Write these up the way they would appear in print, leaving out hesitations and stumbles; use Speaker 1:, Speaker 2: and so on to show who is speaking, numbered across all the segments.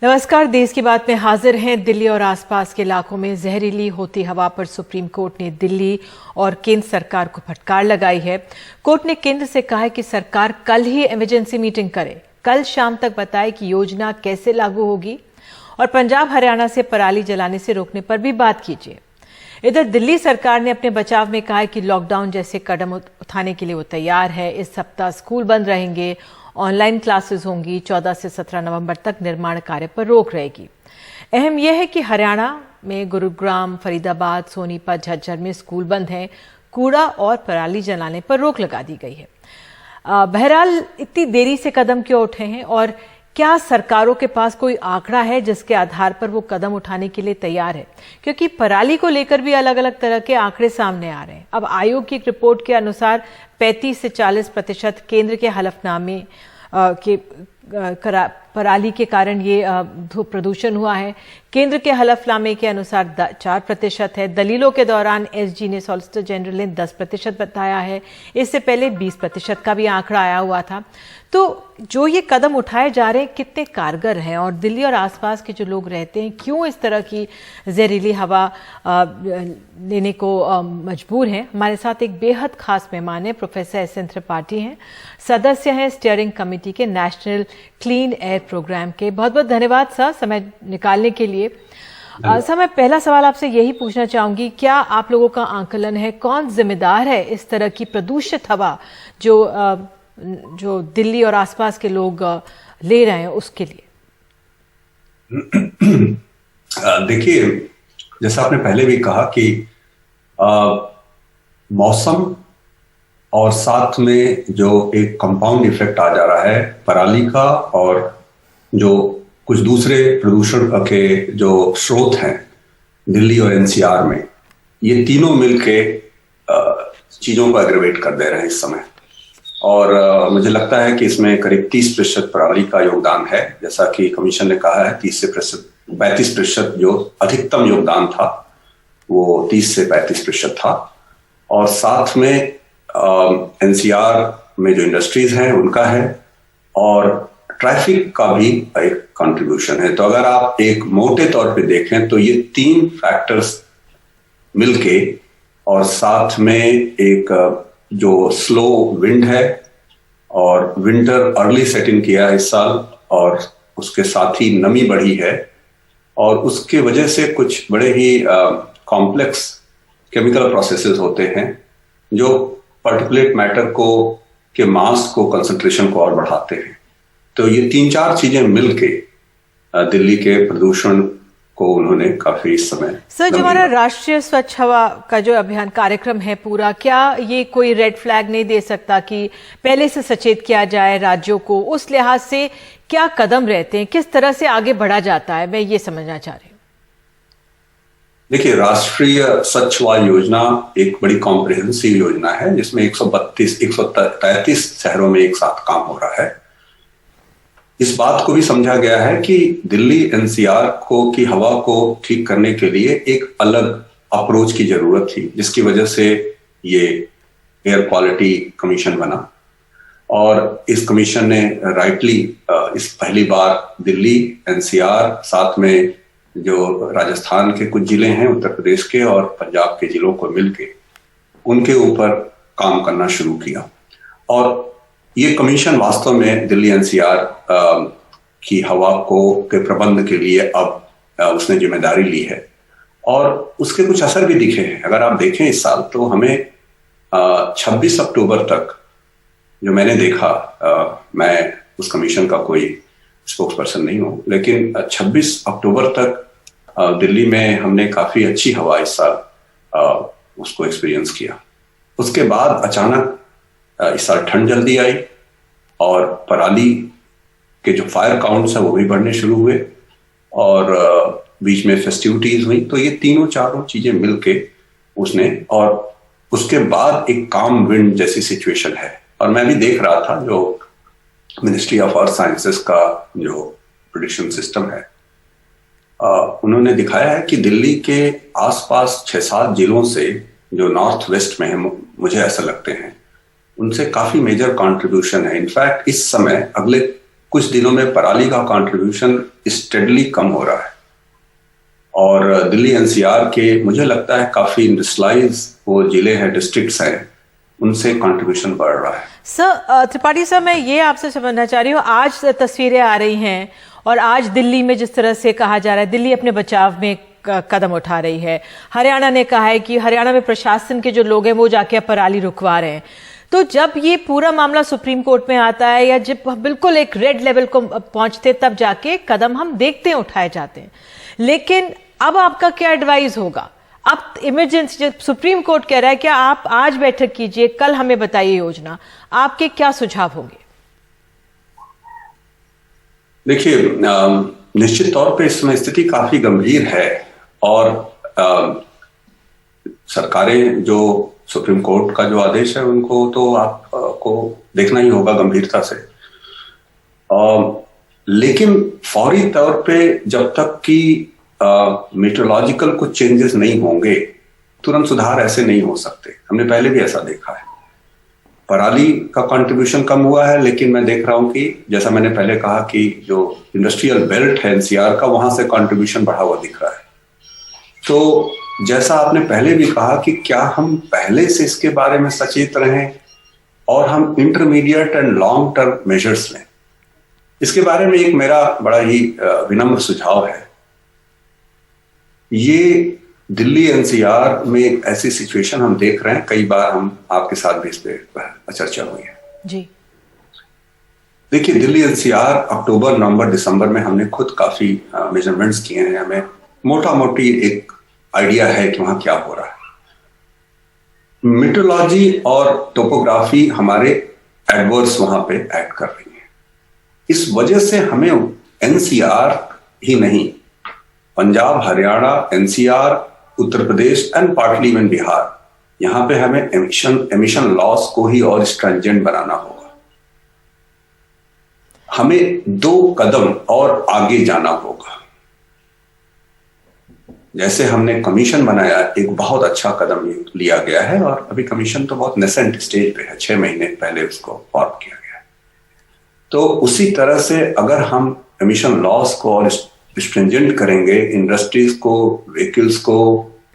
Speaker 1: नमस्कार। देश की बात में हाजिर हैं। दिल्ली और आसपास के इलाकों में जहरीली होती हवा पर सुप्रीम कोर्ट ने दिल्ली और केंद्र सरकार को फटकार लगाई है। कोर्ट ने केंद्र से कहा है कि सरकार कल ही इमरजेंसी मीटिंग करे, कल शाम तक बताए कि योजना कैसे लागू होगी और पंजाब हरियाणा से पराली जलाने से रोकने पर भी बात कीजिए। इधर दिल्ली सरकार ने अपने बचाव में कहा है कि लॉकडाउन जैसे कदम उठाने के लिए वो तैयार है। इस सप्ताह स्कूल बंद रहेंगे, ऑनलाइन क्लासेस होंगी, 14 से 17 नवंबर तक निर्माण कार्य पर रोक रहेगी। अहम यह है कि हरियाणा में गुरुग्राम, फरीदाबाद, सोनीपत, झज्जर में स्कूल बंद हैं। कूड़ा और पराली जलाने पर रोक लगा दी गई है। बहरहाल इतनी देरी से कदम क्यों उठे हैं और क्या सरकारों के पास कोई आंकड़ा है जिसके आधार पर वो कदम उठाने के लिए तैयार है? क्योंकि पराली को लेकर भी अलग अलग तरह के आंकड़े सामने आ रहे हैं। अब आयोग की एक रिपोर्ट के अनुसार 35 से 40% केंद्र के हलफनामे के पराली के कारण ये प्रदूषण हुआ है। केंद्र के हलफनामे के अनुसार 4% है। दलीलों के दौरान एसजी ने, सॉलिसिटर जनरल ने 10% बताया है। इससे पहले 20% का भी आंकड़ा आया हुआ था। तो जो ये कदम उठाए जा रहे हैं कितने कारगर हैं और दिल्ली और आसपास के जो लोग रहते हैं क्यों इस तरह की जहरीली हवा लेने को मजबूर हैं? हमारे साथ एक बेहद खास मेहमान है, प्रोफेसर एस.एन. त्रिपाठी हैं, सदस्य हैं स्टीयरिंग कमेटी के नेशनल क्लीन एयर प्रोग्राम के। बहुत बहुत धन्यवाद सर समय निकालने के लिए। सर, मैं पहला सवाल आपसे यही पूछना चाहूंगी, क्या आप लोगों का आंकलन है कौन जिम्मेदार है इस तरह की प्रदूषित हवा जो दिल्ली और आसपास के लोग ले रहे हैं उसके लिए?
Speaker 2: देखिए, जैसा आपने पहले भी कहा कि मौसम और साथ में जो एक कंपाउंड इफेक्ट आ जा रहा है पराली का और जो कुछ दूसरे प्रदूषण के जो स्रोत हैं दिल्ली और एनसीआर में, ये तीनों मिलके चीजों को एग्रेवेट कर दे रहे हैं इस समय। और मुझे लगता है कि इसमें करीब 30% पराली का योगदान है। जैसा कि कमीशन ने कहा है 35% जो अधिकतम योगदान था वो 30 से 35% था। और साथ में एनसीआर में जो इंडस्ट्रीज हैं उनका है और ट्रैफिक का भी एक कंट्रीब्यूशन है। तो अगर आप एक मोटे तौर पे देखें तो ये 3 फैक्टर्स मिलके और साथ में एक जो स्लो विंड है और विंटर अर्ली सेट इन किया है इस साल और उसके साथ ही नमी बढ़ी है और उसके वजह से कुछ बड़े ही कॉम्प्लेक्स केमिकल प्रोसेसेस होते हैं जो पार्टिकुलेट मैटर को के मास को कंसंट्रेशन को और बढ़ाते हैं। तो ये 3-4 चीजें मिलके दिल्ली के प्रदूषण को उन्होंने काफी इस समय।
Speaker 1: सर, जो हमारा राष्ट्रीय स्वच्छ हवा का जो अभियान कार्यक्रम है पूरा, क्या ये कोई रेड फ्लैग नहीं दे सकता कि पहले से सचेत किया जाए राज्यों को? उस लिहाज से क्या कदम रहते हैं, किस तरह से आगे बढ़ा जाता है, मैं ये समझना चाह रही हूँ।
Speaker 2: देखिए, राष्ट्रीय स्वच्छ वायु योजना एक बड़ी कॉम्प्रिहेंसिव योजना है जिसमें 133 शहरों में एक साथ काम हो रहा है। इस बात को भी समझा गया है कि दिल्ली एनसीआर की हवा को ठीक करने के लिए एक अलग अप्रोच की जरूरत थी, जिसकी वजह से ये एयर क्वालिटी कमीशन बना। और इस कमीशन ने राइटली इस पहली बार दिल्ली, एनसीआर, साथ में जो राजस्थान के कुछ जिले हैं, उत्तर प्रदेश के और पंजाब के जिलों को मिलके उनके ऊपर काम करना शुरू किया। और ये कमीशन वास्तव में दिल्ली एनसीआर की हवा के प्रबंध के लिए अब उसने जिम्मेदारी ली है और उसके कुछ असर भी दिखे हैं। अगर आप देखें इस साल तो हमें 26 अक्टूबर तक, जो मैंने देखा, मैं उस कमीशन का कोई स्पोक्स पर्सन नहीं हूं, लेकिन 26 अक्टूबर तक दिल्ली में हमने काफी अच्छी हवा इस साल उसको एक्सपीरियंस किया। उसके बाद अचानक इस साल ठंड जल्दी आई और पराली के जो फायर काउंट्स है वो भी बढ़ने शुरू हुए और बीच में फेस्टिविटीज हुई। तो ये चारों चीजें मिलके उसने, और उसके बाद एक काम विंड जैसी सिचुएशन है। और मैं भी देख रहा था जो मिनिस्ट्री ऑफ अर्थ साइंसेस का जो प्रेडिक्शन सिस्टम है, उन्होंने दिखाया है कि दिल्ली के आसपास 6-7 जिलों से जो नॉर्थ वेस्ट में है, मुझे ऐसा लगते हैं, उनसे काफी मेजर कंट्रीब्यूशन है। इनफैक्ट इस समय अगले कुछ दिनों में पराली का कंट्रीब्यूशन स्टेडली कम हो रहा है और दिल्ली एनसीआर के मुझे लगता है काफी इंडस्ट्रियलाइज वो जिले हैं, डिस्ट्रिक्ट्स हैं, उनसे कंट्रीब्यूशन बढ़ रहा है।
Speaker 1: सर त्रिपाठी साहब, मैं ये आपसे समझना चाह रही हूँ, आज तस्वीरें आ रही हैं और आज दिल्ली में जिस तरह से कहा जा रहा है दिल्ली अपने बचाव में कदम उठा रही है, हरियाणा ने कहा है कि हरियाणा में प्रशासन के जो लोग हैं वो जाके पराली रुकवा रहे हैं। तो जब ये पूरा मामला सुप्रीम कोर्ट में आता है या जब बिल्कुल एक रेड लेवल को पहुंचते तब जाके कदम हम देखते हैं उठाए जाते हैं। लेकिन अब आपका क्या एडवाइस होगा? अब इमरजेंसी सुप्रीम कोर्ट कह रहा है कि आप आज बैठक कीजिए, कल हमें बताइए योजना, आपके क्या सुझाव होंगे?
Speaker 2: देखिए, निश्चित तौर पे इस समय स्थिति काफी गंभीर है और सरकारें जो सुप्रीम कोर्ट का जो आदेश है उनको तो आपको देखना ही होगा गंभीरता से। लेकिन फौरी तौर पे जब तक कि मीटरोलॉजिकल कुछ चेंजेस नहीं होंगे तुरंत सुधार ऐसे नहीं हो सकते। हमने पहले भी ऐसा देखा है, पराली का कंट्रीब्यूशन कम हुआ है, लेकिन मैं देख रहा हूं कि जैसा मैंने पहले कहा कि जो इंडस्ट्रियल बेल्ट है एनसीआर का, वहां से कंट्रीब्यूशन बढ़ा हुआ दिख रहा है। तो जैसा आपने पहले भी कहा कि क्या हम पहले से इसके बारे में सचेत रहें और हम intermediate and long term measures लें। इसके बारे में एक मेरा बड़ा ही विनम्र सुझाव है। ये दिल्ली एनसीआर में ऐसी सिचुएशन हम देख रहे हैं, कई बार हम आपके साथ भी इस पे चर्चा हुई है
Speaker 1: जी।
Speaker 2: देखिए, दिल्ली एनसीआर अक्टूबर, नवंबर, दिसंबर में हमने खुद काफी मेजरमेंट्स किए हैं। हमें मोटा मोटी एक आइडिया है कि वहां क्या हो रहा है। मीटरोलॉजी और टोपोग्राफी हमारे एडवर्स वहां पे एक्ट कर रही है। इस वजह से हमें एनसीआर ही नहीं, Punjab, Haryana, NCR, Uttar Pradesh and partly even Bihar, यहां पे हमें एमिशन लॉस को ही और स्ट्रिंजेंट बनाना होगा। हमें 2 कदम और आगे जाना होगा। जैसे हमने कमीशन बनाया, एक बहुत अच्छा कदम लिया गया है और अभी कमीशन तो बहुत नेसेंट स्टेज पे है, 6 महीने पहले उसको फॉर्म किया गया है। तो उसी तरह से अगर हम एमिशन लॉस को और स्ट्रिंजेंट करेंगे, इंडस्ट्रीज को, व्हीकल्स को,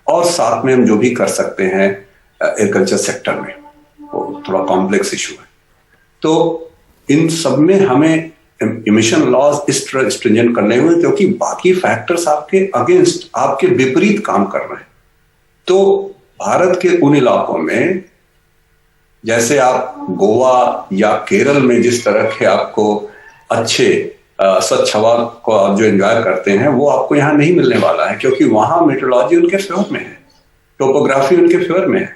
Speaker 2: और साथ में हम जो भी कर सकते हैं एग्रीकल्चर सेक्टर में, वो थोड़ा कॉम्प्लेक्स इशू है, तो इन सब में हमें इमिशन लॉस स्ट्रिंजेंट करने हुए, क्योंकि बाकी फैक्टर्स आपके अगेंस्ट, आपके विपरीत काम कर रहे हैं। तो भारत के उन इलाकों में जैसे आप गोवा या केरल में जिस तरह के आपको अच्छे स्वच्छ हवा को आप जो एंजॉय करते हैं, वो आपको यहाँ नहीं मिलने वाला है, क्योंकि वहां मेट्रोलॉजी उनके फेवर में है, टोपोग्राफी उनके फेवर में है।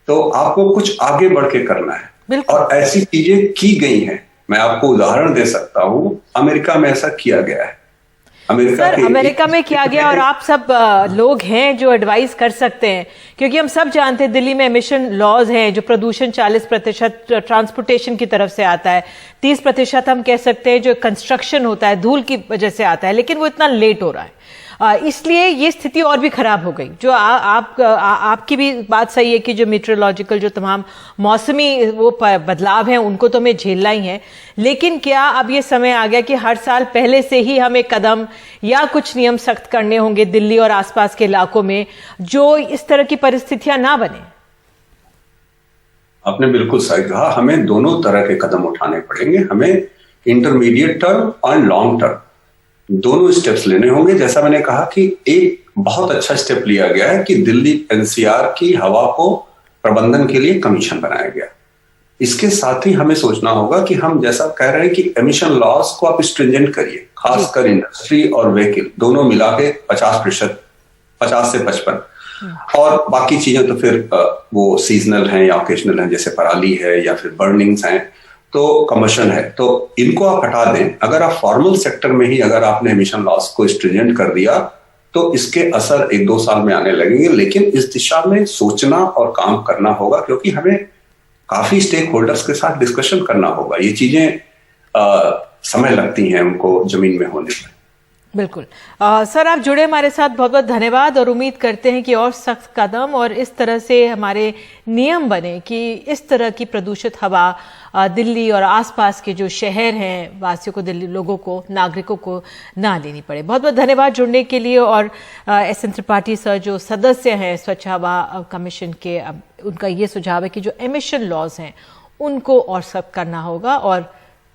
Speaker 2: तो आपको कुछ आगे बढ़ के करना है और ऐसी चीजें की गई हैं। मैं आपको उदाहरण दे सकता हूं, अमेरिका में ऐसा किया गया है।
Speaker 1: अमेरिका में किया गया और आप सब लोग हैं जो एडवाइस कर सकते हैं, क्योंकि हम सब जानते हैं दिल्ली में एमिशन लॉज हैं, जो प्रदूषण 40% ट्रांसपोर्टेशन की तरफ से आता है, 30% हम कह सकते हैं जो कंस्ट्रक्शन होता है धूल की वजह से आता है, लेकिन वो इतना लेट हो रहा है, इसलिए ये स्थिति और भी खराब हो गई। जो आपकी भी बात सही है कि जो मीटरोलॉजिकल जो तमाम मौसमी वो बदलाव हैं उनको तो हमें झेलना ही है, लेकिन क्या अब ये समय आ गया कि हर साल पहले से ही हमें कदम या कुछ नियम सख्त करने होंगे दिल्ली और आसपास के इलाकों में, जो इस तरह की परिस्थितियां ना बने?
Speaker 2: आपने बिल्कुल सही कहा, हमें दोनों तरह के कदम उठाने पड़ेंगे। हमें इंटरमीडिएट टर्म और लॉन्ग टर्म दोनों स्टेप्स लेने होंगे। जैसा मैंने कहा कि एक बहुत अच्छा स्टेप लिया गया है कि दिल्ली एनसीआर की हवा को प्रबंधन के लिए कमीशन बनाया गया। इसके साथ ही हमें सोचना होगा कि हम जैसा कह रहे हैं कि एमिशन लॉस को आप स्ट्रिंजेंट करिए, खासकर इंडस्ट्री और व्हीकल दोनों मिला के 50%, 50 से 55, और बाकी चीजें तो फिर वो सीजनल हैं या ओकेजनल हैं, जैसे पराली है या फिर बर्निंग्स हैं, तो कमर्शियल है, तो इनको आप हटा दें। अगर आप फॉर्मल सेक्टर में ही अगर आपने एमिशन लॉस को स्ट्रिंजेंट कर दिया तो इसके असर 1-2 साल में आने लगेंगे, लेकिन इस दिशा में सोचना और काम करना होगा, क्योंकि हमें काफी स्टेक होल्डर्स के साथ डिस्कशन करना होगा। ये चीजें समय लगती हैं उनको जमीन में होने में।
Speaker 1: बिल्कुल। सर, आप जुड़े हमारे साथ, बहुत बहुत धन्यवाद और उम्मीद करते हैं कि और सख्त कदम और इस तरह से हमारे नियम बने कि इस तरह की प्रदूषित हवा दिल्ली और आसपास के जो शहर हैं वासियों को, दिल्ली लोगों को, नागरिकों को ना लेनी पड़े। बहुत बहुत धन्यवाद जुड़ने के लिए। और एस एन त्रिपाठी सर जो सदस्य हैं स्वच्छ हवा कमीशन के, उनका ये सुझाव है कि जो एमिशन लॉज हैं उनको और सख्त करना होगा और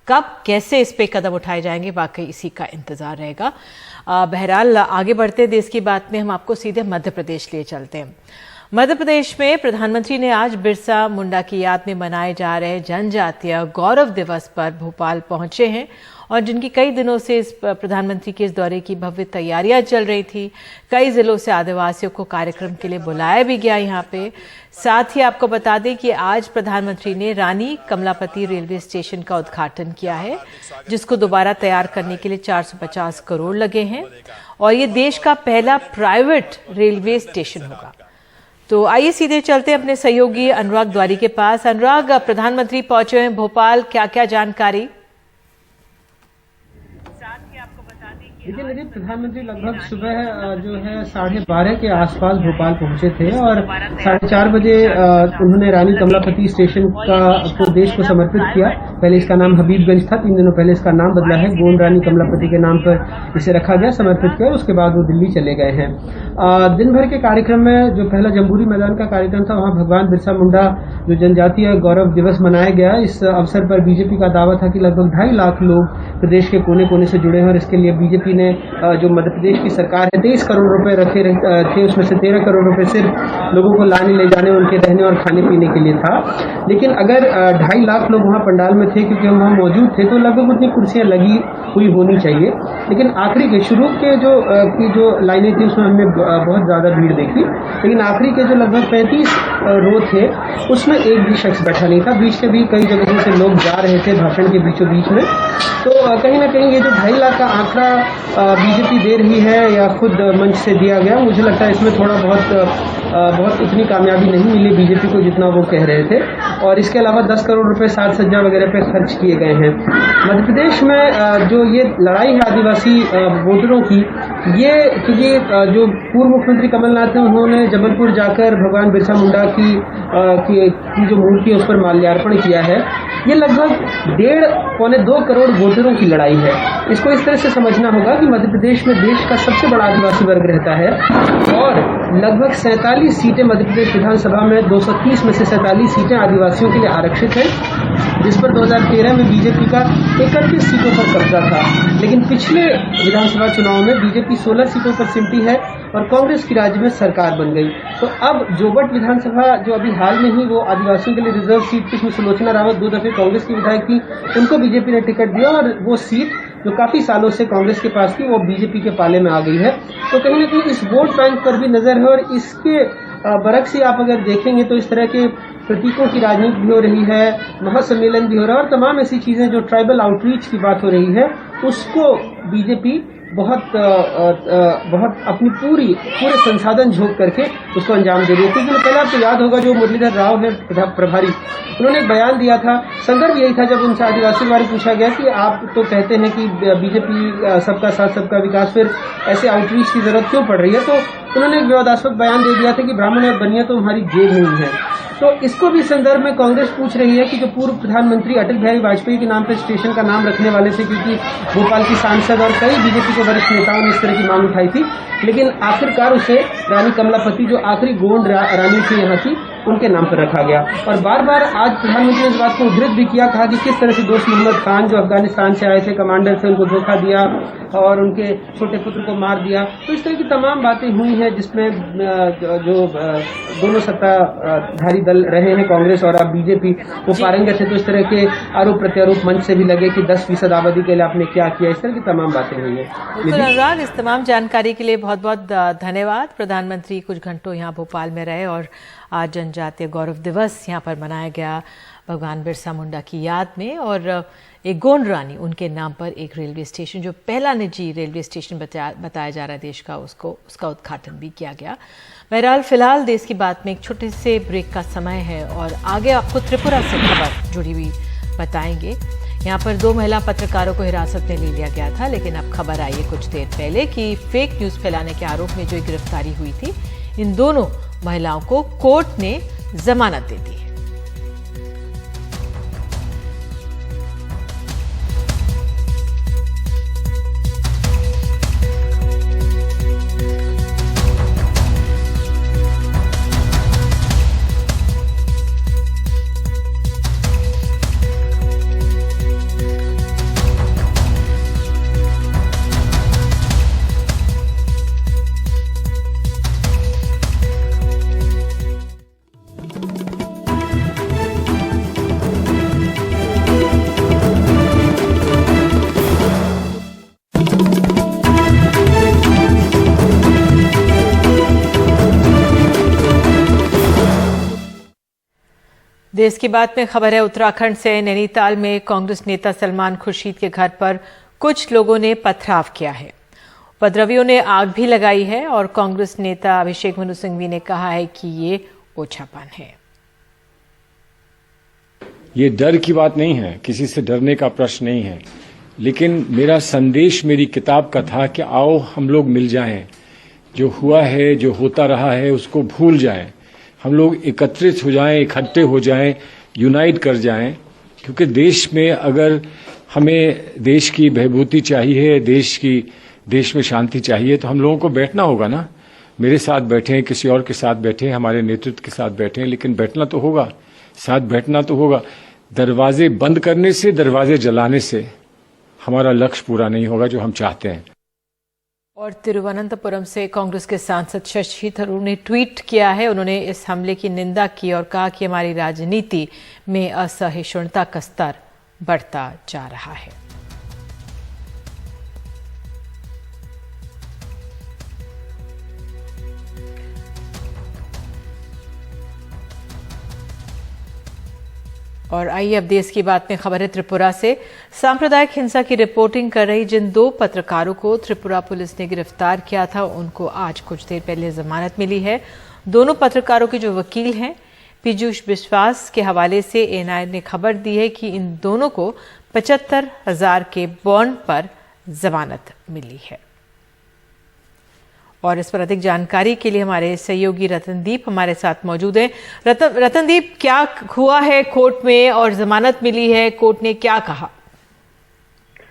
Speaker 1: कब कैसे इस पे कदम उठाए जाएंगे वाकई इसी का इंतजार रहेगा। बहरहाल आगे बढ़ते देश की बात में हम आपको सीधे मध्य प्रदेश लिए चलते हैं। मध्य प्रदेश में प्रधानमंत्री ने आज बिरसा मुंडा की याद में मनाए जा रहे जनजातीय गौरव दिवस पर भोपाल पहुंचे हैं और जिनकी कई दिनों से इस प्रधानमंत्री के इस दौरे की भव्य तैयारियां चल रही थी। कई जिलों से आदिवासियों को कार्यक्रम के लिए बुलाया भी गया यहाँ पे। साथ ही आपको बता दें कि आज प्रधानमंत्री ने रानी कमलापति रेलवे स्टेशन का उद्घाटन किया है, जिसको दोबारा तैयार करने के लिए 450 करोड़ लगे हैं और ये देश का पहला प्राइवेट रेलवे स्टेशन होगा। तो आइए सीधे चलते हैं अपने सहयोगी अनुराग द्वारी के पास। अनुराग, प्रधानमंत्री पहुंचे हैं भोपाल, क्या क्या जानकारी?
Speaker 3: देखिए निधि, प्रधानमंत्री लगभग सुबह जो है 12:30 के आसपास भोपाल पहुंचे थे और 4:30 बजे उन्होंने रानी कमलापति स्टेशन को देश को समर्पित किया। पहले इसका नाम हबीबगंज था, 3 दिनों पहले इसका नाम बदला है, गोंड रानी कमलापति के नाम पर इसे रखा गया, समर्पित किया। उसके बाद वो दिल्ली चले गए हैं। दिन भर के कार्यक्रम में जो पहला जम्बूरी मैदान का कार्यक्रम था, वहां भगवान बिरसा मुंडा जो जनजातीय गौरव दिवस मनाया गया। इस अवसर पर बीजेपी का दावा था कि लगभग 2.5 लाख लोग प्रदेश के कोने कोने से जुड़े हैं और इसके लिए बीजेपी ने जो मध्य प्रदेश की सरकार है 23 करोड़ रुपए रखे थे, उसमें से 13 करोड़ रुपए सिर्फ लोगों को लाने ले जाने, उनके रहने और खाने पीने के लिए था। लेकिन अगर 2.5 लाख लोग वहां पंडाल में थे, क्योंकि हम वहां मौजूद थे, तो लगभग उतनी कुर्सियां लगी हुई होनी चाहिए। लेकिन आखिरी के शुरू के जो लाइनें थी उसमें हमने बहुत ज्यादा भीड़ देखी, लेकिन आखिरी के जो लगभग 35 रो थे उसमें एक भी शख्स बैठा नहीं था। बीच से भी कई जगहों से लोग जा रहे थे भाषण के बीचों बीच में। तो कहीं ना कहीं ये जो 2.5 लाख का आंकड़ा बीजेपी दे रही है या खुद मंच से दिया गया, मुझे लगता है इसमें थोड़ा बहुत उतनी कामयाबी नहीं मिली बीजेपी को जितना वो कह रहे थे। और इसके अलावा 10 करोड़ रुपए साज सज्जा वगैरह पे खर्च किए गए हैं। मध्य प्रदेश में जो ये लड़ाई है आदिवासी वोटरों की, ये क्योंकि जो पूर्व मुख्यमंत्री कमलनाथ हैं उन्होंने जबलपुर जाकर भगवान बिरसा मुंडा की जो मूर्ति है उस पर माल्यार्पण किया है। ये लगभग 1.5-2 करोड़ वोटरों की लड़ाई है। इसको इस तरह से समझना होगा कि मध्य प्रदेश में देश का सबसे बड़ा आदिवासी वर्ग रहता है और लगभग 47 सीटें मध्य प्रदेश विधानसभा में 230 में से 47 सीटें आदिवासियों के लिए आरक्षित हैं, जिस पर 2013 में बीजेपी का 31 सीटों पर कब्जा था। लेकिन पिछले विधानसभा चुनाव में बीजेपी 16 सीटों पर सिमटी है और कांग्रेस की राज्य में सरकार बन गई। तो अब जोबट विधानसभा जो अभी हाल में ही वो आदिवासियों के लिए रिजर्व सीट थी, उसमें सुलोचना रावत 2 दफे कांग्रेस की विधायक थी, उनको बीजेपी ने टिकट दिया और वो सीट जो काफी सालों से कांग्रेस के पास थी वो बीजेपी के पाले में आ गई है। तो कहीं ना कहीं इस वोट बैंक पर भी नजर है और इसके बरक्स से आप अगर देखेंगे तो इस तरह के प्रतीकों की राजनीति भी हो रही है, महासम्मेलन भी हो रहा है और तमाम ऐसी चीजें जो ट्राइबल आउटरीच की बात हो रही है उसको बीजेपी बहुत अपनी पूरे संसाधन झोंक करके उसको अंजाम दे रही है। क्योंकि पहले आपको याद होगा जो मुरलीधर राव है प्रभारी, उन्होंने एक बयान दिया था, संदर्भ यही था जब उनसे आदिवासी के बारे में पूछा गया कि आप तो कहते हैं कि बीजेपी सबका साथ सबका विकास, फिर ऐसे आउटरीच की जरूरत क्यों पड़ रही है? तो उन्होंने एक विवादास्पद बयान दे दिया था कि ब्राह्मण और बनिया तो हमारी जेब नहीं है। तो इसको भी संदर्भ में कांग्रेस पूछ रही है कि जो पूर्व प्रधानमंत्री अटल बिहारी वाजपेयी के नाम पर स्टेशन का नाम रखने वाले थे, क्योंकि भोपाल की सांसद और कई बीजेपी के वरिष्ठ नेताओं ने इस तरह की मांग उठाई थी, लेकिन आखिरकार उसे रानी कमलापति जो आखिरी गोंड रानी थी यहाँ की, उनके नाम पर रखा गया। और बार बार आज प्रधानमंत्री ने इस बात को उद्धृत भी किया, कहा कि किस तरह से दोस्त मोहम्मद खान जो अफगानिस्तान से आए थे, कमांडर से, उनको धोखा दिया और उनके छोटे पुत्र को मार दिया। तो इस तरह की तमाम बातें हुई हैं जिसमें जो दोनों सत्ताधारी दल रहे हैं कांग्रेस और अब बीजेपी, वो पारंगत है। तो इस तरह के आरोप प्रत्यारोप मंच से भी लगे कि 10% आबादी के लिए आपने क्या किया, इस तरह की तमाम बातें हुई हैं।
Speaker 1: अनुराग, इस तमाम जानकारी के लिए बहुत बहुत धन्यवाद। प्रधानमंत्री कुछ घंटों यहाँ भोपाल में रहे और आज जनजातीय गौरव दिवस यहाँ पर मनाया गया भगवान बिरसा मुंडा की याद में और एक गोंड रानी उनके नाम पर एक रेलवे स्टेशन जो पहला निजी रेलवे स्टेशन बताया जा रहा है देश का, उसका उद्घाटन भी किया गया। बहरहाल फिलहाल देश की बात में एक छोटे से ब्रेक का समय है और आगे आपको त्रिपुरा से खबर जुड़ी हुई बताएंगे यहाँ पर 2 महिला पत्रकारों को हिरासत में ले लिया गया था, लेकिन अब खबर आई है कुछ देर पहले कि फेक न्यूज फैलाने के आरोप में जो गिरफ्तारी हुई थी, इन दोनों महिलाओं को कोर्ट ने जमानत दे दी है। देश की बात में खबर है उत्तराखंड से। नैनीताल में कांग्रेस नेता सलमान खुर्शीद के घर पर कुछ लोगों ने पथराव किया है। उपद्रवियों ने आग भी लगाई है और कांग्रेस नेता अभिषेक मनु सिंघवी ने कहा है कि ये ओछापन है।
Speaker 4: ये डर की बात नहीं है, किसी से डरने का प्रश्न नहीं है, लेकिन मेरा संदेश मेरी किताब का था कि आओ हम लोग मिल जाएं, जो हुआ है जो होता रहा है उसको भूल जाएं, हम लोग एकत्रित हो जाएं, इकट्ठे हो जाएं, यूनाइट कर जाएं, क्योंकि देश में अगर हमें देश की बहबूदी चाहिए, देश में शांति चाहिए तो हम लोगों को बैठना होगा ना। मेरे साथ बैठे, किसी और के साथ बैठे, हमारे नेतृत्व के साथ बैठे, लेकिन बैठना तो होगा, साथ बैठना तो होगा। दरवाजे बंद करने से, दरवाजे जलाने से हमारा लक्ष्य पूरा नहीं होगा जो हम चाहते हैं।
Speaker 1: और तिरुवनंतपुरम से कांग्रेस के सांसद शशि थरूर ने ट्वीट किया है। उन्होंने इस हमले की निंदा की और कहा कि हमारी राजनीति में असहिष्णुता का स्तर बढ़ता जा रहा है। और आइए अब देश की बात में खबर है त्रिपुरा से। सांप्रदायिक हिंसा की रिपोर्टिंग कर रही जिन 2 पत्रकारों को त्रिपुरा पुलिस ने गिरफ्तार किया था, उनको आज कुछ देर पहले जमानत मिली है। दोनों पत्रकारों के जो वकील हैं पीयूष विश्वास के हवाले से एएनआई ने खबर दी है कि इन दोनों को 75,000 के बॉन्ड पर जमानत मिली है। और इस पर अधिक जानकारी के लिए हमारे सहयोगी रतनदीप हमारे साथ मौजूद हैं। रतनदीप, क्या हुआ है कोर्ट में और जमानत मिली है, कोर्ट ने क्या कहा?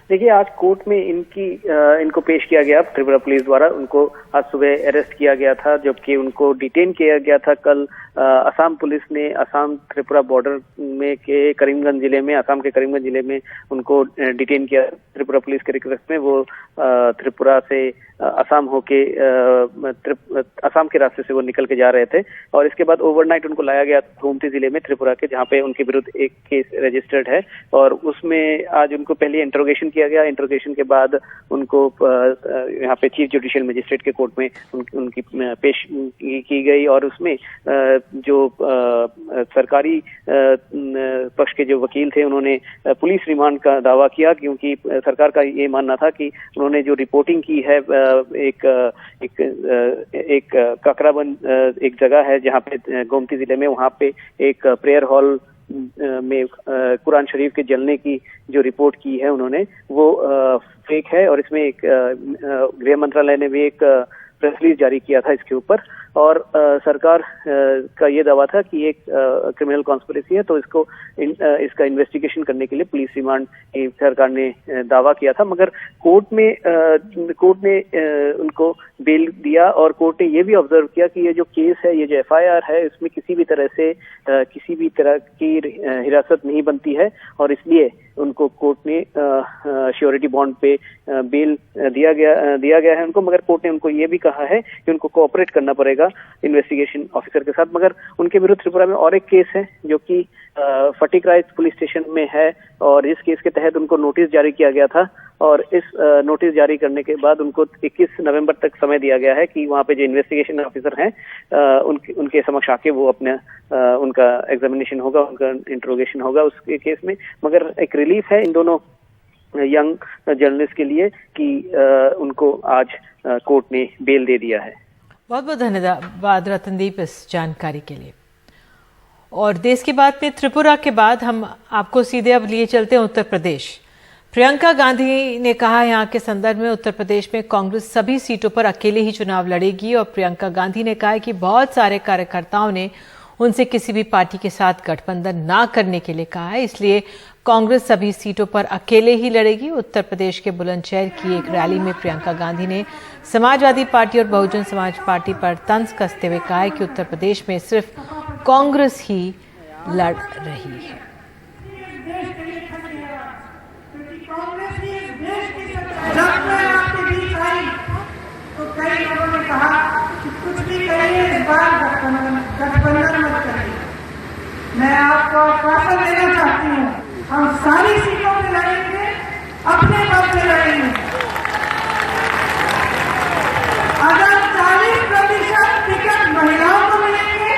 Speaker 5: देखिए, आज कोर्ट में इनको पेश किया गया त्रिपुरा पुलिस द्वारा। उनको आज सुबह अरेस्ट किया गया था, जबकि उनको डिटेन किया गया था कल असम पुलिस ने असम त्रिपुरा बॉर्डर में के करीमगंज जिले में, असम के करीमगंज जिले में उनको डिटेन किया त्रिपुरा पुलिस के रिक्वेस्ट में। वो त्रिपुरा से असम होके असम के रास्ते से वो निकल के जा रहे थे और इसके बाद ओवरनाइट उनको लाया गया गोमती जिले में त्रिपुरा के, जहाँ पे उनके विरुद्ध एक केस रजिस्टर्ड है और उसमें आज उनको पहले इंट्रोगेशन किया गया। इंट्रोगेशन के बाद उनको यहाँ पे चीफ जुडिशियल मजिस्ट्रेट के कोर्ट में उनकी पेश की गई और उसमें जो सरकारी पक्ष के जो वकील थे उन्होंने पुलिस रिमांड का दावा किया, क्योंकि सरकार का ये मानना था कि उन्होंने जो रिपोर्टिंग की है एक काकराबन एक जगह है जहाँ पे गोमती जिले में, वहाँ पे एक प्रेयर हॉल में कुरान शरीफ के जलने की जो रिपोर्ट की है उन्होंने, वो फेक है और इसमें एक गृह मंत्रालय ने भी एक प्रेस रिलीज जारी किया था इसके ऊपर और सरकार का ये दावा था कि एक क्रिमिनल कॉन्स्पिरेसी है, तो इसका इन्वेस्टिगेशन करने के लिए पुलिस रिमांड सरकार ने दावा किया था। मगर कोर्ट ने उनको बेल दिया और कोर्ट ने ये भी ऑब्जर्व किया कि ये जो केस है, ये जो एफआईआर है, इसमें किसी भी तरह की हिरासत नहीं बनती है और इसलिए उनको कोर्ट ने श्योरिटी बॉन्ड पे बेल दिया गया है उनको। मगर कोर्ट ने उनको ये भी कहा है कि उनको कोऑपरेट करना पड़ेगा इन्वेस्टिगेशन ऑफिसर के साथ। मगर उनके विरुद्ध त्रिपुरा में और एक केस है जो कि फटिकराय पुलिस स्टेशन में है और इस केस के तहत उनको नोटिस जारी किया गया था और इस नोटिस जारी करने के बाद उनको 21 नवंबर तक समय दिया गया है कि वहाँ पे जो इन्वेस्टिगेशन ऑफिसर हैं उनके समक्ष आके वो अपने उनका एग्जामिनेशन होगा, उनका इंट्रोगेशन होगा उसके केस में। मगर एक रिलीफ है इन दोनों यंग जर्नलिस्ट के लिए कि उनको आज कोर्ट ने बेल दे दिया है।
Speaker 1: बहुत बहुत धन्यवाद रतनदीप इस जानकारी के लिए। और देश की बात में त्रिपुरा के बाद हम आपको सीधे अब लिए चलते हैं उत्तर प्रदेश। प्रियंका गांधी ने कहा यहाँ के संदर्भ में उत्तर प्रदेश में कांग्रेस सभी सीटों पर अकेले ही चुनाव लड़ेगी और प्रियंका गांधी ने कहा कि बहुत सारे कार्यकर्ताओं ने उनसे किसी भी पार्टी के साथ गठबंधन ना करने के लिए कहा है, इसलिए कांग्रेस सभी सीटों पर अकेले ही लड़ेगी। उत्तर प्रदेश के बुलंदशहर की एक रैली में प्रियंका गांधी ने समाजवादी पार्टी और बहुजन समाज पार्टी पर तंज कसते हुए कहा है कि उत्तर प्रदेश में सिर्फ कांग्रेस ही लड़ रही है।
Speaker 6: जब मैं आपके बीच आई तो कई लोगों ने कहा कि कुछ भी करिए, इस बार गठबंधन मत करिए। मैं आपको आश्वासन देना चाहती हूँ, हम सारी सीटों में लड़ेंगे, अपने पद से लड़ेंगे। अगर 40% टिकट महिलाओं को मिलेंगे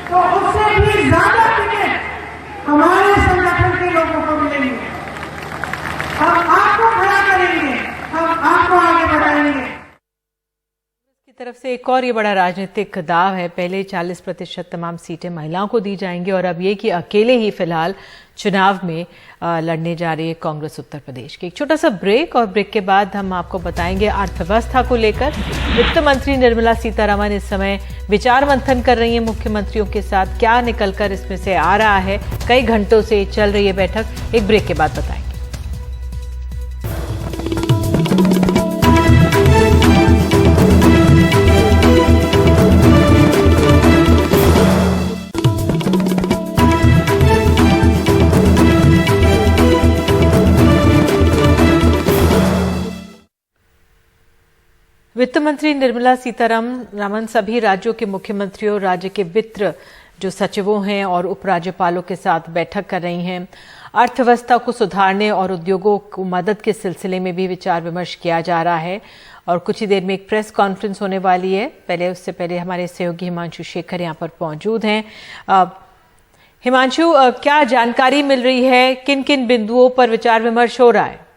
Speaker 6: तो उससे भी ज्यादा टिकट हमारे संगठन के लोगों को मिलेंगे। हम आपको खड़ा करेंगे, हम आपको आगे बढ़ाएंगे।
Speaker 1: की तरफ से एक और ये बड़ा राजनीतिक दाव है। पहले 40% तमाम सीटें महिलाओं को दी जाएंगी और अब ये कि अकेले ही फिलहाल चुनाव में लड़ने जा रही है कांग्रेस उत्तर प्रदेश की। एक छोटा सा ब्रेक और ब्रेक के बाद हम आपको बताएंगे अर्थव्यवस्था को लेकर वित्त मंत्री निर्मला सीतारमण इस समय विचार मंथन कर रही हैं मुख्यमंत्रियों के साथ। क्या निकलकर इसमें से आ रहा है, कई घंटों से चल रही है बैठक, एक ब्रेक के बाद बताएंगे। वित्त मंत्री निर्मला सीतारमण सभी राज्यों के मुख्यमंत्रियों, राज्य के वित्त जो सचिवों हैं और उपराज्यपालों के साथ बैठक कर रही हैं। अर्थव्यवस्था को सुधारने और उद्योगों को मदद के सिलसिले में भी विचार विमर्श किया जा रहा है और कुछ ही देर में एक प्रेस कॉन्फ्रेंस होने वाली है। उससे पहले हमारे सहयोगी हिमांशु शेखर यहाँ पर मौजूद हैं। हिमांशु, क्या जानकारी मिल रही है, किन किन बिंदुओं पर विचार विमर्श हो रहा है?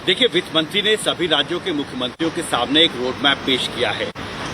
Speaker 7: देखिए, वित्त मंत्री ने सभी राज्यों के मुख्यमंत्रियों के सामने एक रोड मैप पेश किया है।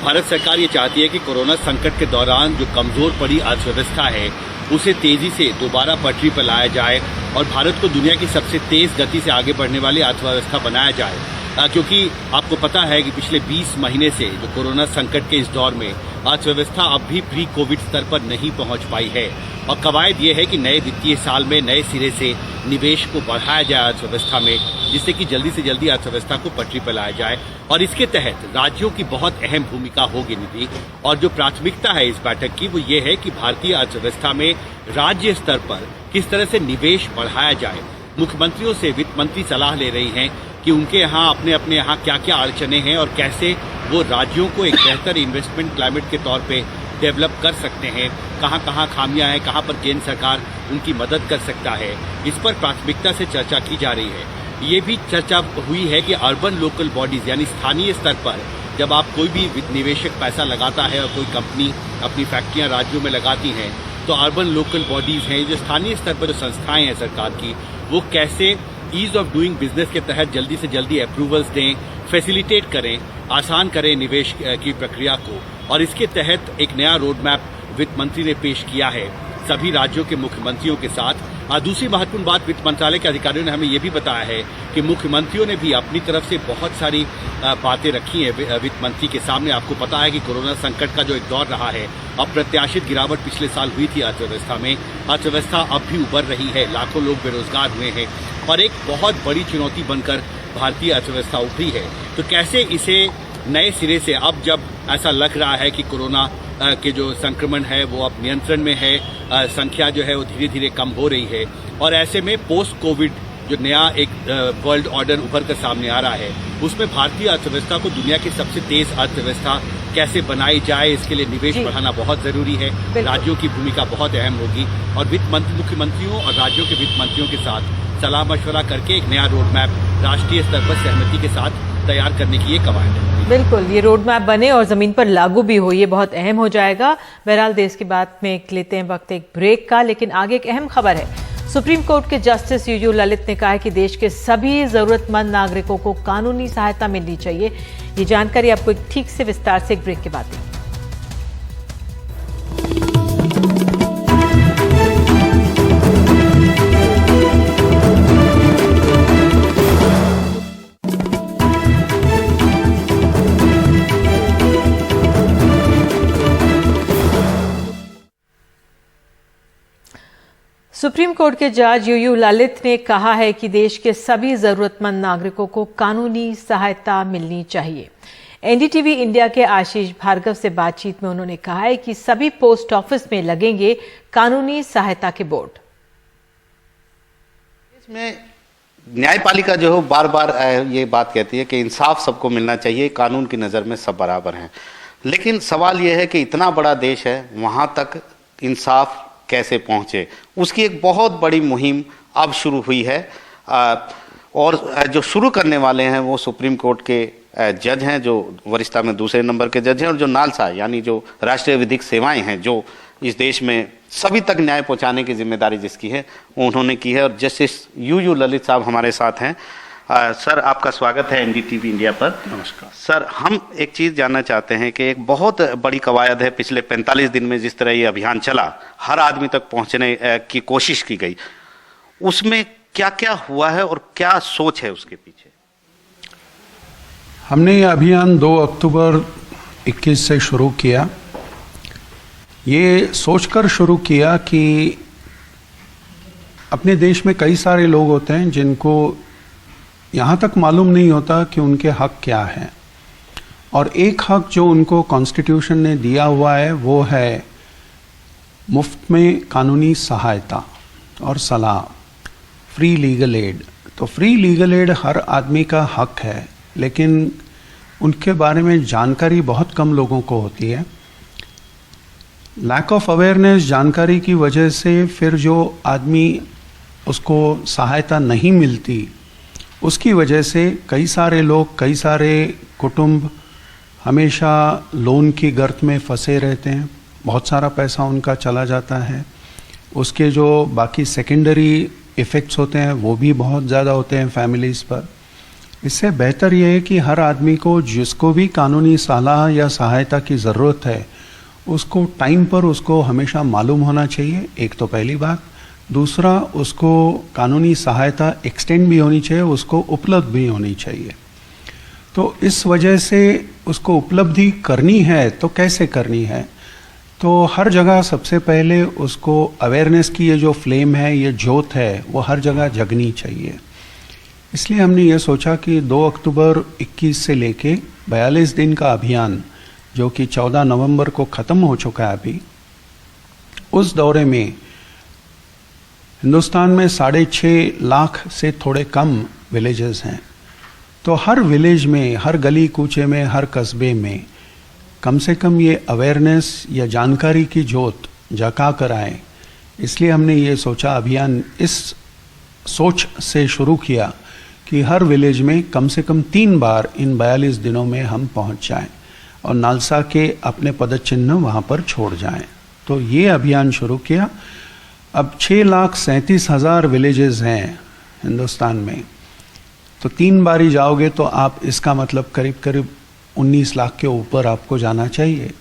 Speaker 7: भारत सरकार ये चाहती है कि कोरोना संकट के दौरान जो कमजोर पड़ी अर्थव्यवस्था है उसे तेजी से दोबारा पटरी पर लाया जाए और भारत को दुनिया की सबसे तेज गति से आगे बढ़ने वाली अर्थव्यवस्था बनाया जाए। क्योंकि आपको पता है कि पिछले 20 महीने से जो कोरोना संकट के इस दौर में अर्थव्यवस्था अब भी प्री कोविड स्तर पर नहीं पहुंच पाई है और कवायद ये है कि नए वित्तीय साल में नए सिरे से निवेश को बढ़ाया जाए अर्थव्यवस्था में, जिससे कि जल्दी से जल्दी अर्थव्यवस्था को पटरी पर लाया जाए। और इसके तहत राज्यों की बहुत अहम भूमिका होगी निधि, और जो प्राथमिकता है इस बैठक की वो ये है कि भारतीय अर्थव्यवस्था में राज्य स्तर पर किस तरह से निवेश बढ़ाया जाए। मुख्यमंत्रियों से वित्त मंत्री सलाह ले रही हैं कि उनके यहाँ अपने यहाँ क्या क्या अड़चने हैं और कैसे वो राज्यों को एक बेहतर इन्वेस्टमेंट क्लाइमेट के तौर पे डेवलप कर सकते हैं, कहाँ कहाँ खामियां हैं, कहाँ पर केंद्र सरकार उनकी मदद कर सकता है। इस पर प्राथमिकता से चर्चा की जा रही है। ये भी चर्चा हुई है कि अर्बन लोकल बॉडीज यानी स्थानीय स्तर पर जब आप कोई भी निवेशक पैसा लगाता है और कोई कंपनी अपनी फैक्ट्रियां राज्यों में लगाती हैं तो अर्बन लोकल बॉडीज हैं, जो स्थानीय स्तर पर जो संस्थाएं हैं सरकार की, वो कैसे ईज ऑफ डूइंग बिजनेस के तहत जल्दी से जल्दी अप्रूवल्स दें, फैसिलिटेट करें, आसान करें निवेश की प्रक्रिया को। और इसके तहत एक नया रोड मैप वित्त मंत्री ने पेश किया है सभी राज्यों के मुख्यमंत्रियों के साथ। दूसरी महत्वपूर्ण बात, वित्त मंत्रालय के अधिकारियों ने हमें ये भी बताया है कि मुख्यमंत्रियों ने भी अपनी तरफ से बहुत सारी बातें रखी हैं वित्त मंत्री के सामने। आपको पता है कि कोरोना संकट का जो एक दौर रहा है, अप्रत्याशित गिरावट पिछले साल हुई थी अर्थव्यवस्था में, अर्थव्यवस्था अब भी उभर रही है, लाखों लोग बेरोजगार हुए हैं और एक बहुत बड़ी चुनौती बनकर भारतीय अर्थव्यवस्था उभरी है। तो कैसे इसे नए सिरे से, अब जब ऐसा लग रहा है कि कोरोना के जो संक्रमण है वो अब नियंत्रण में है, संख्या जो है वो धीरे धीरे कम हो रही है और ऐसे में पोस्ट कोविड जो नया एक वर्ल्ड ऑर्डर उभर कर सामने आ रहा है, उसमें भारतीय अर्थव्यवस्था को दुनिया की सबसे तेज अर्थव्यवस्था कैसे बनाई जाए, इसके लिए निवेश बढ़ाना बहुत जरूरी है। राज्यों की भूमिका बहुत अहम होगी और वित्त मंत्री मुख्यमंत्रियों और राज्यों के वित्त मंत्रियों के साथ सलाह मशवरा करके एक नया रोड मैप राष्ट्रीय स्तर पर सहमति के साथ तैयार करने की ये कवायद है।
Speaker 1: बिल्कुल, ये रोड मैप बने और जमीन पर लागू भी हो, ये बहुत अहम हो जाएगा। बहरहाल देश की बात में लेते हैं वक्त एक ब्रेक का, लेकिन आगे एक अहम खबर है। सुप्रीम कोर्ट के जस्टिस यूयू ललित ने कहा है कि देश के सभी जरूरतमंद नागरिकों को कानूनी सहायता मिलनी चाहिए। ये जानकारी आपको एक ठीक से विस्तार से एक ब्रेक के बाद देंगे। सुप्रीम कोर्ट के जज यूयू ललित ने कहा है कि देश के सभी जरूरतमंद नागरिकों को कानूनी सहायता मिलनी चाहिए। एनडीटीवी इंडिया के आशीष भार्गव से बातचीत में उन्होंने कहा है कि सभी पोस्ट ऑफिस में लगेंगे कानूनी सहायता के बोर्ड।
Speaker 8: इसमें न्यायपालिका जो है बार बार ये बात कहती है कि इंसाफ सबको मिलना चाहिए, कानून की नज़र में सब बराबर हैं। लेकिन सवाल ये है कि इतना बड़ा देश है, वहाँ तक इंसाफ कैसे पहुँचे, उसकी एक बहुत बड़ी मुहिम अब शुरू हुई है। और जो शुरू करने वाले हैं वो सुप्रीम कोर्ट के जज हैं, जो वरिष्ठता में दूसरे नंबर के जज हैं, और जो नालसा यानी जो राष्ट्रीय विधिक सेवाएं हैं, जो इस देश में सभी तक न्याय पहुंचाने की जिम्मेदारी जिसकी है वो उन्होंने की है। और जस्टिस यूयू ललित साहब हमारे साथ हैं। सर, आपका स्वागत है एनडीटीवी इंडिया पर।
Speaker 2: नमस्कार
Speaker 8: सर, हम एक चीज़ जानना चाहते हैं कि एक बहुत बड़ी कवायद है, पिछले 45 दिन में जिस तरह ये अभियान चला, हर आदमी तक पहुंचने की कोशिश की गई, उसमें क्या क्या हुआ है और क्या सोच है उसके पीछे?
Speaker 9: हमने ये अभियान 2 अक्टूबर 21 से शुरू किया। ये सोचकर शुरू किया कि अपने देश में कई सारे लोग होते हैं जिनको यहाँ तक मालूम नहीं होता कि उनके हक क्या हैं, और एक हक जो उनको कॉन्स्टिट्यूशन ने दिया हुआ है वो है मुफ्त में कानूनी सहायता और सलाह, फ्री लीगल एड। तो फ्री लीगल एड हर आदमी का हक है, लेकिन उनके बारे में जानकारी बहुत कम लोगों को होती है। लैक ऑफ अवेयरनेस, जानकारी की वजह से फिर जो आदमी उसको सहायता नहीं मिलती, उसकी वजह से कई सारे लोग, कई सारे कुटुंब हमेशा लोन की गर्त में फंसे रहते हैं। बहुत सारा पैसा उनका चला जाता है। उसके जो बाकी सेकेंडरी इफ़ेक्ट्स होते हैं वो भी बहुत ज़्यादा होते हैं फैमिलीज़ पर। इससे बेहतर यह है कि हर आदमी को, जिसको भी कानूनी सलाह या सहायता की ज़रूरत है, उसको टाइम पर उसको हमेशा मालूम होना चाहिए। एक तो पहली बात। दूसरा, उसको कानूनी सहायता एक्सटेंड भी होनी चाहिए, उसको उपलब्ध भी होनी चाहिए। तो इस वजह से उसको उपलब्धि करनी है तो कैसे करनी है? तो हर जगह सबसे पहले उसको अवेयरनेस की ये जो फ्लेम है, ये ज्योत है, वो हर जगह जगनी चाहिए। इसलिए हमने ये सोचा कि 2 अक्टूबर 21 से लेके 42 दिन का अभियान, जो कि 14 नवंबर को ख़त्म हो चुका है अभी, उस दौरे में हिंदुस्तान में 6.5 लाख से थोड़े कम विलेजेस हैं। तो हर विलेज में, हर गली कूचे में, हर कस्बे में कम से कम ये अवेयरनेस या जानकारी की ज्योत जगा कर आए। इसलिए हमने ये सोचा, अभियान इस सोच से शुरू किया कि हर विलेज में कम से कम 3 बार इन 42 दिनों में हम पहुंच जाएं और नालसा के अपने पदचिन्ह वहाँ पर छोड़ जाएं। तो ये अभियान शुरू किया। अब 6,37,000 विलेजेस हैं हिंदुस्तान में, तो 3 बारी जाओगे तो आप, इसका मतलब करीब करीब 19 लाख के ऊपर आपको जाना चाहिए।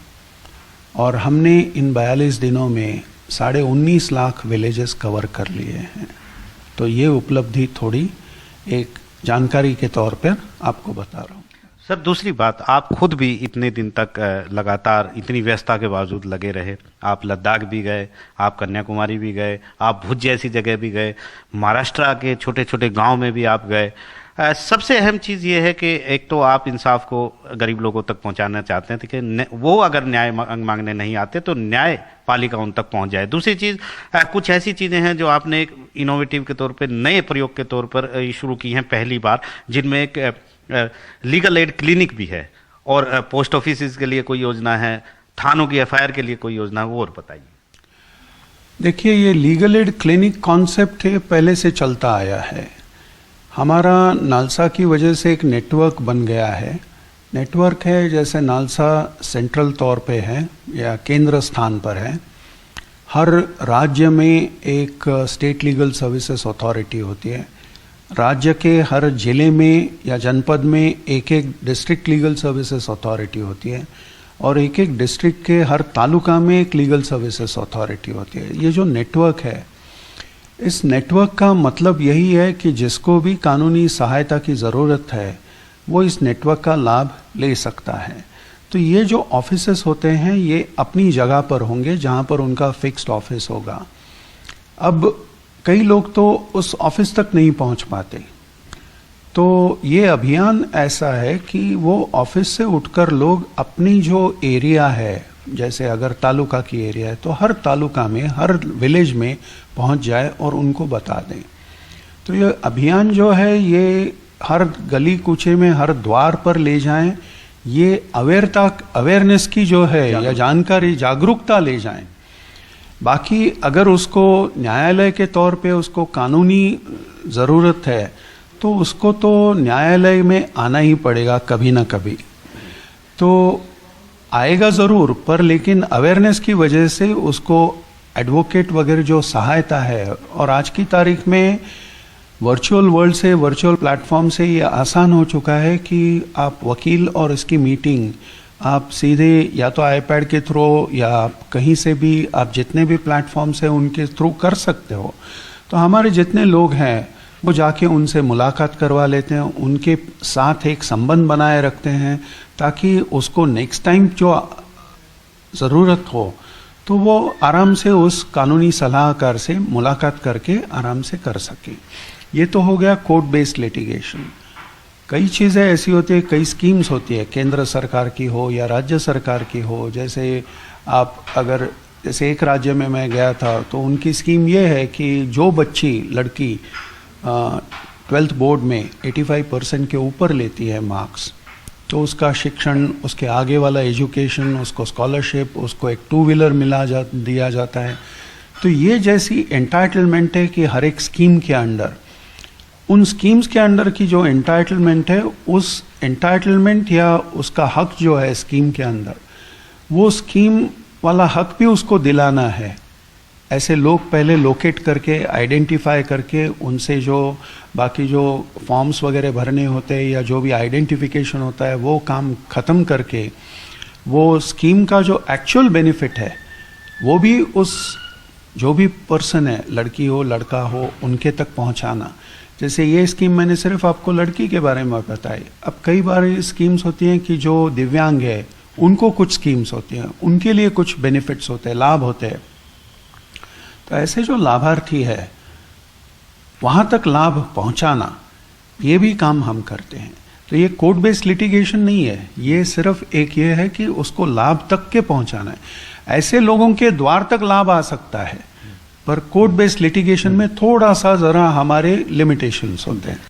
Speaker 9: और हमने इन 42 दिनों में 19.5 लाख विलेजेस कवर कर लिए हैं। तो ये उपलब्धि थोड़ी एक जानकारी के तौर पर आपको बता रहा हूँ।
Speaker 8: सर, दूसरी बात, आप खुद भी इतने दिन तक लगातार इतनी व्यस्तता के बावजूद लगे रहे। आप लद्दाख भी गए, आप कन्याकुमारी भी गए, आप भुज जैसी जगह भी गए, महाराष्ट्र के छोटे छोटे गांव में भी आप गए। सबसे अहम चीज़ ये है कि एक तो आप इंसाफ को गरीब लोगों तक पहुंचाना चाहते हैं कि वो अगर न्याय मांगने नहीं आते तो न्यायपालिका उन तक पहुंच जाए। दूसरी चीज़, कुछ ऐसी चीज़ें हैं जो आपने एक इनोवेटिव के तौर पर, नए प्रयोग के तौर पर शुरू की हैं पहली बार, जिनमें एक लीगल एड क्लिनिक भी है, और पोस्ट ऑफिस के लिए कोई योजना है, थानों की एफआईआर के लिए कोई योजना है, वो और बताइए।
Speaker 9: देखिए, ये लीगल एड क्लिनिक कॉन्सेप्ट है, पहले से चलता आया है। हमारा नालसा की वजह से एक नेटवर्क बन गया है। नेटवर्क है जैसे नालसा सेंट्रल तौर पे है या केंद्र स्थान पर है। हर राज्य में एक स्टेट लीगल सर्विसेज अथॉरिटी होती है। राज्य के हर जिले में या जनपद में एक एक डिस्ट्रिक्ट लीगल सर्विसेज अथॉरिटी होती है, और एक एक डिस्ट्रिक्ट के हर तालुका में एक लीगल सर्विसेज अथॉरिटी होती है। ये जो नेटवर्क है, इस नेटवर्क का मतलब यही है कि जिसको भी कानूनी सहायता की ज़रूरत है वो इस नेटवर्क का लाभ ले सकता है। तो ये जो ऑफिसेस होते हैं ये अपनी जगह पर होंगे जहाँ पर उनका फिक्स्ड ऑफिस होगा। अब कई लोग तो उस ऑफिस तक नहीं पहुंच पाते। तो ये अभियान ऐसा है कि वो ऑफिस से उठकर लोग अपनी जो एरिया है, जैसे अगर तालुका की एरिया है तो हर तालुका में, हर विलेज में पहुंच जाए और उनको बता दें। तो ये अभियान जो है ये हर गली कूचे में, हर द्वार पर ले जाएं, ये अवेयरनेस की जो है या जानकारी, जागरूकता ले जाएं। बाकी अगर उसको न्यायालय के तौर पे उसको कानूनी ज़रूरत है तो उसको तो न्यायालय में आना ही पड़ेगा कभी ना कभी, तो आएगा ज़रूर, पर लेकिन अवेयरनेस की वजह से उसको एडवोकेट वगैरह जो सहायता है, और आज की तारीख में वर्चुअल वर्ल्ड से, वर्चुअल प्लेटफॉर्म से ये आसान हो चुका है कि आप वकील और इसकी मीटिंग आप सीधे या तो आईपैड के थ्रू या आप कहीं से भी, आप जितने भी प्लेटफॉर्म्स हैं उनके थ्रू कर सकते हो। तो हमारे जितने लोग हैं वो जाके उनसे मुलाकात करवा लेते हैं, उनके साथ एक संबंध बनाए रखते हैं ताकि उसको नेक्स्ट टाइम जो ज़रूरत हो तो वो आराम से उस कानूनी सलाहकार से मुलाकात करके आराम से कर सके। ये तो हो गया कोर्ट बेस्ड लिटिगेशन। कई चीज़ें ऐसी होती है, कई स्कीम्स होती है, केंद्र सरकार की हो या राज्य सरकार की हो। जैसे आप अगर, जैसे एक राज्य में मैं गया था तो उनकी स्कीम ये है कि जो बच्ची, लड़की 12th बोर्ड में 85% के ऊपर लेती है मार्क्स, तो उसका शिक्षण, उसके आगे वाला एजुकेशन, उसको स्कॉलरशिप, उसको एक 2 व्हीलर दिया जाता है। तो ये जैसी एंटाइटलमेंट है कि हर एक स्कीम के अंडर, उन स्कीम्स के अंडर की जो एंटाइटलमेंट है, उस एंटाइटलमेंट या उसका हक जो है स्कीम के अंदर, वो स्कीम वाला हक भी उसको दिलाना है। ऐसे लोग पहले लोकेट करके, आइडेंटिफाई करके, उनसे जो बाकी जो फॉर्म्स वगैरह भरने होते हैं या जो भी आइडेंटिफिकेशन होता है वो काम ख़त्म करके वो स्कीम का जो एक्चुअल बेनिफिट है वो भी उस जो भी पर्सन है, लड़की हो लड़का हो, उनके तक पहुंचाना। जैसे ये स्कीम मैंने सिर्फ आपको लड़की के बारे में बताई। अब कई बार ये स्कीम्स होती हैं कि जो दिव्यांग है उनको कुछ स्कीम्स होती हैं, उनके लिए कुछ बेनिफिट्स होते हैं, लाभ होते हैं। तो ऐसे जो लाभार्थी है वहाँ तक लाभ पहुँचाना, ये भी काम हम करते हैं। तो ये कोर्ट बेस्ड लिटिगेशन नहीं है, ये सिर्फ एक ये है कि उसको लाभ तक के पहुँचाना है। ऐसे लोगों के द्वार तक लाभ आ सकता है, पर कोर्ट बेस्ड लिटिगेशन में थोड़ा सा ज़रा हमारे लिमिटेशंस होते हैं।